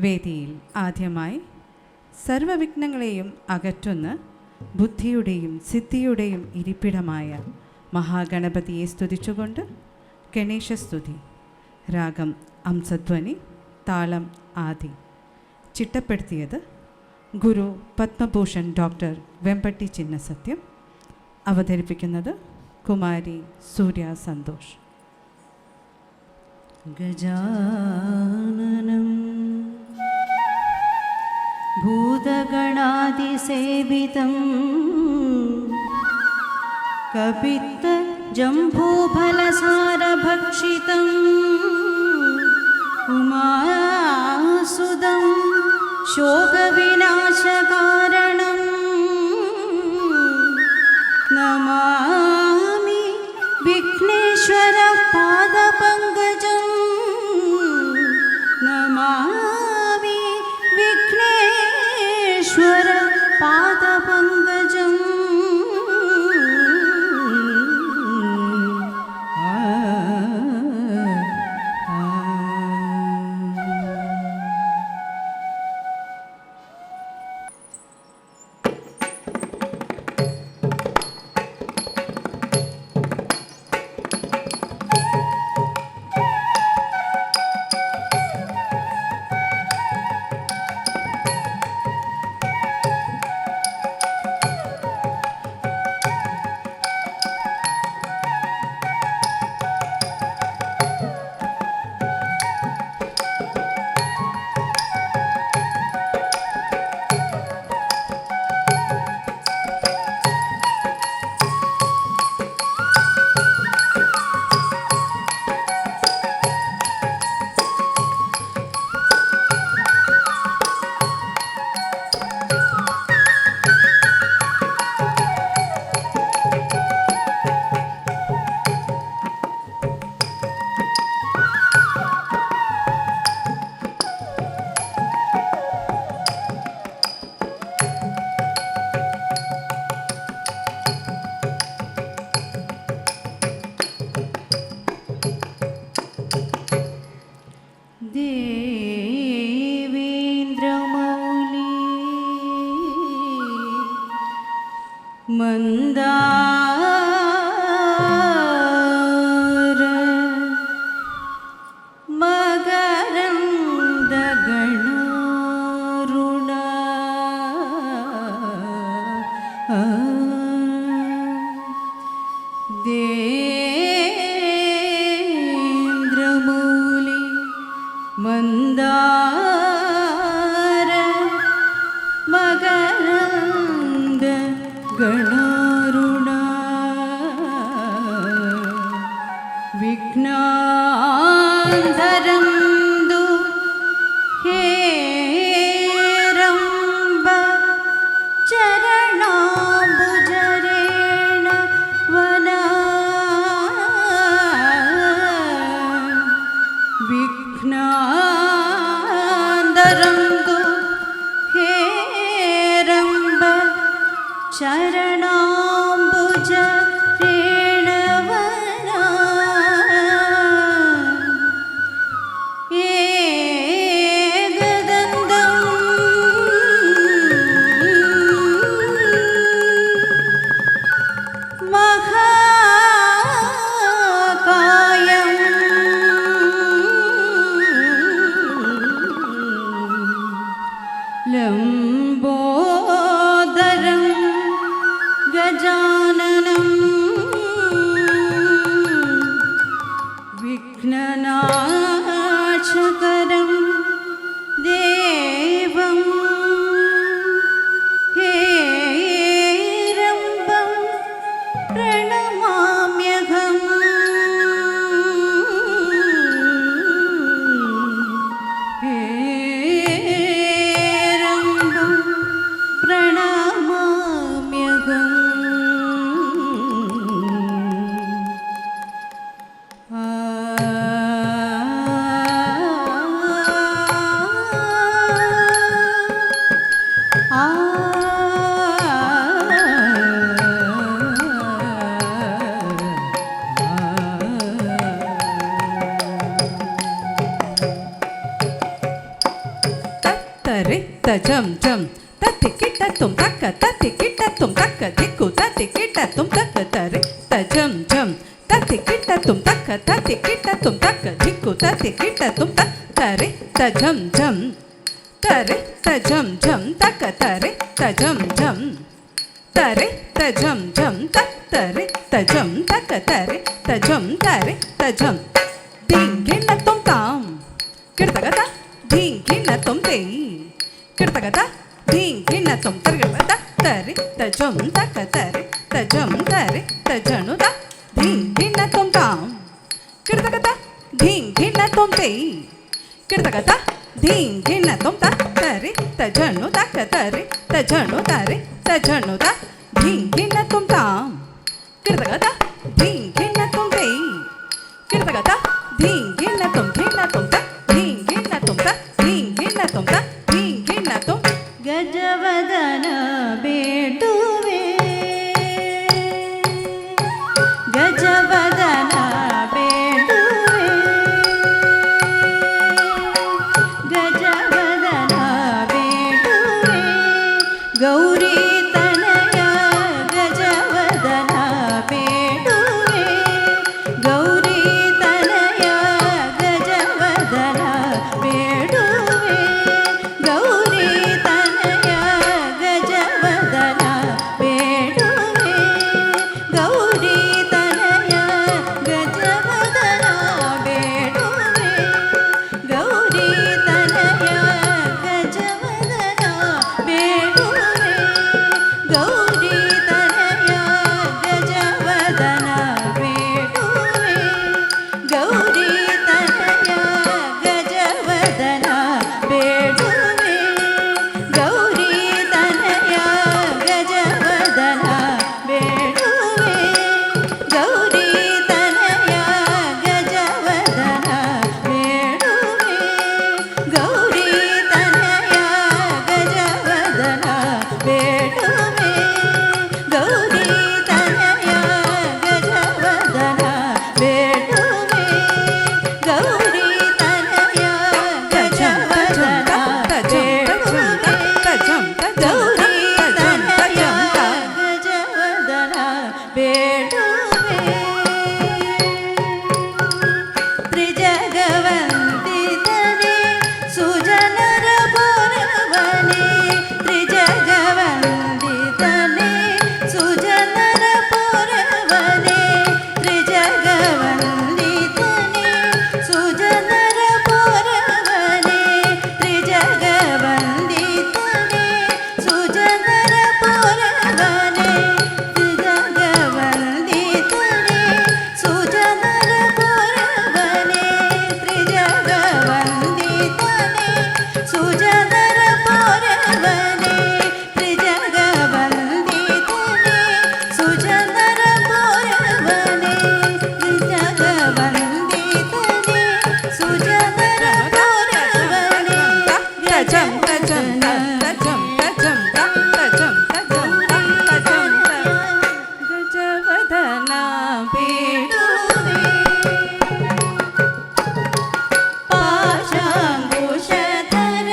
വേദിയിൽ ആദ്യമായി സർവവിഘ്നങ്ങളെയും അകറ്റുന്ന ബുദ്ധിയുടെയും സിദ്ധിയുടെയും ഇരിപ്പിടമായ മഹാഗണപതിയെ സ്തുതിച്ചുകൊണ്ട് ഗണേശസ്തുതി. രാഗം അംസധ്വനി, താളം ആദി. ചിട്ടപ്പെടുത്തിയത് ഗുരു പത്മഭൂഷൺ ഡോക്ടർ വെമ്പട്ടി ചിന്നസത്യം. അവതരിപ്പിക്കുന്നത് കുമാരി സൂര്യ സന്തോഷ്. ഗജാനനം ഭൂതഗണാതിസേവിതം കപിത്ത ജംബൂഫലസാരഭക്ഷിതം ഉമാസുതം ശോകവിനാശകാരണം നമാമി വിഘ്നേശ്വര പാദപങ്കജം. നമാമി വിഘ്നേശ്വര പാദപങ്കജം. ദേവേന്ദ്രമൗലി മന്ദാര മകരന്ദഗണരുണ ദേവേന്ദ്രമൗലി മന്ദാര മകരന്ദ ഗണരുണ വിഘ്നാന്തരന്തു ഹേരംബ ചരണാംബുജരേണ വന വിഘ്നാന്തരന്തു ഹേരംബ ചരണാംബുജ രേണവന ഏകദന്തം മഹാകായം ലംബോദരം ഗജാനനം വിഘ്നനാശകരം ദേവം ഹേരംബം പ്രണമാമ്യഹം. ഹേരംബം ತರೆ ತಜಂ ಜಂ ತತ್ತಿ ಕಿಟ್ಟ ತುಂ ತಕ್ಕ ತತ್ತಿ ಕಿಟ್ಟ ತುಂ ತಕ್ಕ ದಿಕ್ಕು ತತ್ತಿ ಕಿಟ್ಟ ತುಂ ತಕ್ಕ ತರೆ ತಜಂ ಜಂ ತತ್ತಿ ಕಿಟ್ಟ ತುಂ ತಕ್ಕ ತತ್ತಿ ಕಿಟ್ಟ ತುಂ ತಕ್ಕ ದಿಕ್ಕು ತತ್ತಿ ಕಿಟ್ಟ ತುಂ ತಕ್ಕ ತರೆ ತಜಂ ಜಂ ತರೆ ತಜಂ ಜಂ ತಕ್ಕ ತರೆ ತಜಂ ಜಂ ತರೆ ತಜಂ ಜಂ ತಕ್ ತರೆ ತಜಂ ತಕ್ಕ ತರೆ ತಜಂ ತರೆ ತಜಂ ದಿಂಗಿಣ್ಣ ತುಂ ತಾಂ ಕಿಡ್ತಗದ ದಿಂಗಿಣ್ಣ ತುಂ ತೈ ಕಿಡ್ತಗದ ದಿಂಗಿಣ್ಣ ತುಂ ತರ್ಗದ ತರೆ ತಜಂ ತಕ್ಕ ತರೆ ತಜಂ ತರೆ ತಜನು ದ ದಿಂಗಿಣ್ಣ ತುಂ ತಾಂ ಕಿಡ್ತಗದ ದಿಂಗಿಣ್ಣ ತುಂ ತೈ ಕಿಡ್ತಗದ ದಿಂಗಿಣ್ಣ ತುಂ ತ ತರೆ ತಜನು ತಕ್ಕ ತರೆ ತಜನು ತರೆ ತಜನು ದ ದಿಂಗಿಣ್ಣ ತುಂ ತಾಂ ಕಿಡ್ತಗದ ದಿಂಗಿಣ್ಣ ತುಂ ತೈ ಕಿಡ್ತಗದ ದಿಂಗಿಣ್ಣ ತುಂ ಗಿಣ್ಣ ತುಂ ತ ದಿಂಗಿಣ್ಣ ತುಂ ತ ದಿಂಗಿಣ್ಣ ತುಂ ತ ದಿಂಗಿಣ್ಣ ತುಂ ಗಜವದನ ಬೇಡುವೆ ಗಜವದನ ಬೇಡುವೆ ಗಜವದನ ಬೇಡುವೆ ಗೌರಿ ತನಯ ಗಜವದನ ಬೇಡುವೆ ಗೌರಿ ತನಯ ಗಜವದನ ಬೇಡುವೆ ಗೌರಿ ತನಯ ಗಜವದನ ಬೇಡುವೆ ಗೌರಿ ತನಯ ಗಜವದನ ಬೇಡುವೆ ಗೌರಿ ತನಯ ಗಜವದನ ಬೇಡುವೆ ಗೌರಿ ತನಯ ಗಜವದನ ಬೇಡುವೆ ಗೌರಿ ತನಯ ಗಜವದನ ಬೇಡುವೆ ಗೌರಿ ತನಯ ಗಜವದನ ಬೇಡುವೆ ಗೌರಿ ತನಯ ಗಜವದನ ಬೇಡುವೆ ಗೌರಿ ತನಯ ಗಜವದನ ಬೇಡುವೆ ಗೌರಿ ತನಯ ಗಜವದನ ಬೇಡುವೆ ಗೌರಿ ತನಯ ಗಜವದನ ಬೇಡುವೆ ತಜಂ ತಜಂ ಗೌರಿ ತಜಂ ತನಯ ತಜಂ ಗಜವದನ ಬೇಡುವೆ ತ್ರಿಜಗವಂದಿತನೇ ಸುಜನರ ಪುರವನೇ ತ್ರಿಜಗವಂದಿತನೇ ಸುಜನರ ಪುರವನೇ ತ್ರಿಜಗವಂದಿತನೇ ಸುಜನರ ಪುರವನೇ ತ್ರಿಜಗವಂದಿತನೇ ಸುಜನರ ಪುರವನೇ ತ್ರಿಜಗವಂದಿತನೇ ಸುಜನರ ಪುರವನೇ ತ್ರಿಜಗವಂದಿತನೇ ಸುಜನರ ಪುರವನೇ ತ್ರಿಜಗವಂದಿತನೇ ಸುಜನರ ಪುರವನೇ ತ್ರಿಜಗವಂದಿತನೇ ಸುಜನರ ಪುರವನೇ ತಜಂ ತಜಂ ತಜಂ ತಜಂ ತಜಂ ತಜಂ ತಜಂ ಗಜವದನ ಬೇಡುವೆ ಪಾಶಾಂಕುಶಧರ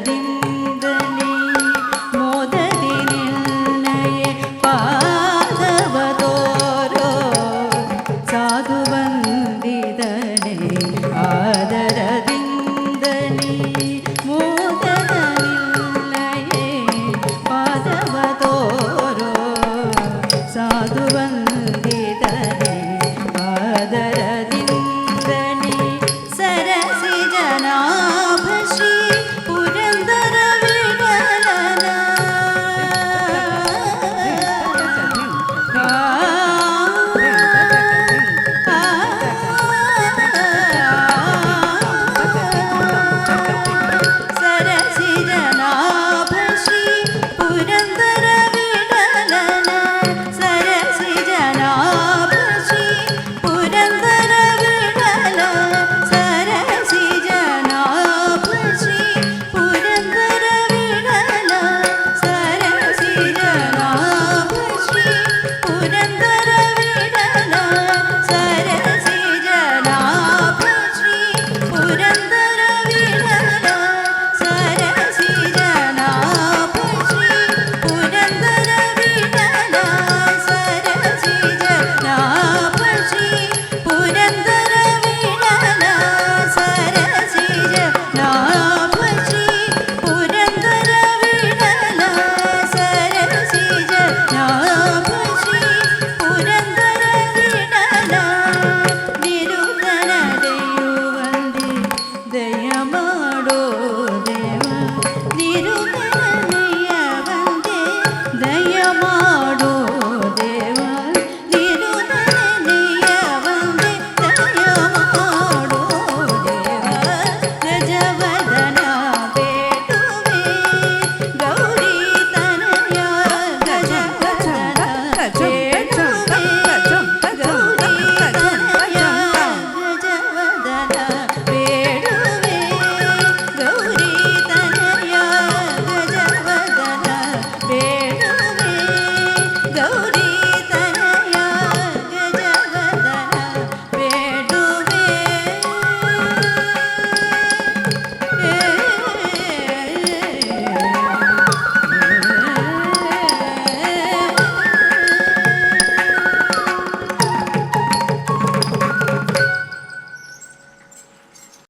ಆದರದಿಂದಲೇ ಮೋದದಿ ನಿನ್ನಯೇ ಪಾದವ ತೋರೋ ಸಾಧು ಬಂದಿದನೆ ಆದರದಿಂದಲೇ ಮೋದದ ನಿನ್ನಯೇ ಪಾದವ ತೋರೋ ಸಾಧು ಬಂದಿದನೆ ಆದರದಿಂದಲೇ ಸರಸಿ ಜನಾಭ ಶ್ರೀ ಪುರಂದರ ವಿಠಲನ ಸರಸಿ ಜನಾಭ ಶ್ರೀ ಪುರಂದರ ವಿಠಲನ ಸರಸಿ ಜನಾಭ ಶ್ರೀ ಪುರಂದರ ವಿಠಲ ಸರಸಿ ಜನಾಭ ಶ್ರೀ ಪುರಂದರ ವಿಠಲ ಸರಸಿ ಜನಾಭ ಶ್ರೀ ಪುರಂದರ ವಿಠಲ ಸರಸಿ ಜನಾಭ ಶ್ರೀ ಪುರಂದರ ವಿಠಲ ಸರಸಿ ಜನಾಭ ಶ್ರೀ ಪುರಂದರ ವಿಠಲ ಸರಸಿ ಜನಾಭ ಶ್ರೀ ಪುರಂದರ ವಿಠಲ ಸರಸಿ ಜನಾಭ ಶ್ರೀ ಪುರಂದರ ವಿಠಲ ಸರಸಿ ಜನಾಭ ಶ್ರೀ ಪುರಂದರ ವಿಠಲ ನಿರುತನ ದೆಯುವಂದಿ ದಯ